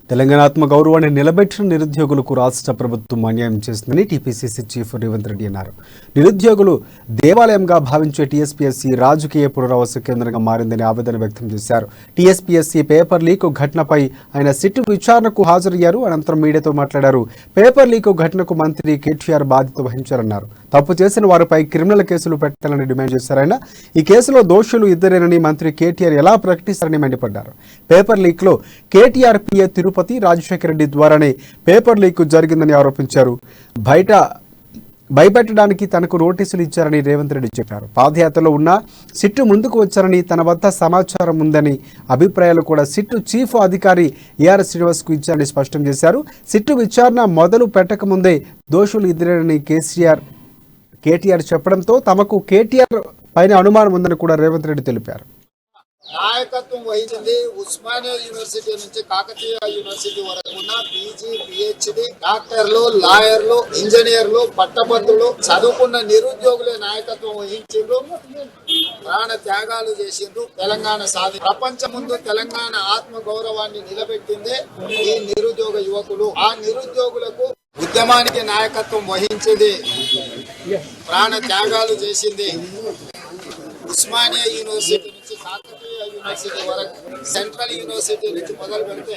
తెలంగాణ ఆత్మ గౌరవాన్ని నిలబెట్టిన నిరుద్యోగులకు రాష్ట్ర ప్రభుత్వం అన్యాయం చేస్తుందని టీపీసీసీ చీఫ్ రేవంత్ రెడ్డి అన్నారు. నిరుద్యోగులు దేవాలయంగా భావించే టీఎస్పీఎస్సీ రాజకీయ పునరావాస కేంద్రంగా మారిందని ఆవేదన వ్యక్తం చేశారు. టీఎస్పీఎస్సీ పేపర్ లీక్ ఘటనపై ఆయన సిట్టు విచారణకు హాజరయ్యారు. అనంతరం మీడియాతో మాట్లాడారు. పేపర్ లీక్ ఘటనకు మంత్రి కేటీఆర్ బాధ్యత వహించారన్నారు. తప్పు చేసిన వారిపై క్రిమినల్ కేసులు పెట్టాలని డిమాండ్ చేశారాయన. ఈ కేసులో దోషులు ఇద్దరేనని మంత్రి కేటీఆర్ ఎలా ప్రకటిస్తారని మండిపడ్డారు. పేపర్ లీక్ లో కేటీఆర్ పిఏ తిరుపతి రాజశేఖర రెడ్డి ద్వారానే పేపర్ లీక్ జరిగిందని ఆరోపించారు. భయపెట్టడానికి తనకు నోటీసులు ఇచ్చారని రేవంత్ రెడ్డి చెప్పారు. పాదయాత్రలో ఉన్న సిట్టు ముందుకు వచ్చారని, తన వద్ద సమాచారం ఉందని అభిప్రాయాలు కూడా సిట్టు చీఫ్ అధికారి ఏఆర్ శ్రీనివాస్కు ఇచ్చారని స్పష్టం చేశారు. సిట్టు విచారణ మొదలు పెట్టకముందే దోషులు ఇద్దరేనని కేటీఆర్ చెప్పడంతో తమకు కేటీఆర్ పైన అనుమానం ఉందని కూడా రేవంత్ రెడ్డి తెలిపారు. నాయకత్వం వహించింది ఉస్మానియా యూనివర్సిటీ నుంచి కాకతీయ యూనివర్సిటీ వరకు ఉన్న పీజీ, పిహెచ్డి, డాక్టర్లు, లాయర్లు, ఇంజనీర్లు, పట్టభద్రులు, చదువుకున్న నిరుద్యోగులే నాయకత్వం వహించిండ్రు. ప్రాణ త్యాగాలు చేసిండ్రు. తెలంగాణ ప్రపంచం ముందు తెలంగాణ ఆత్మ గౌరవాన్ని నిలబెట్టిందే ఈ నిరుద్యోగ యువకులు. ఆ నిరుద్యోగులకు ఉద్యమానికి నాయకత్వం వహించింది, ప్రాణ త్యాగాలు చేసింది. ఉస్మానియా యూనివర్సిటీ నుంచి కాకతీయ యూనివర్సిటీ వరకు, సెంట్రల్ యూనివర్సిటీ నుంచి మొదలు పెడితే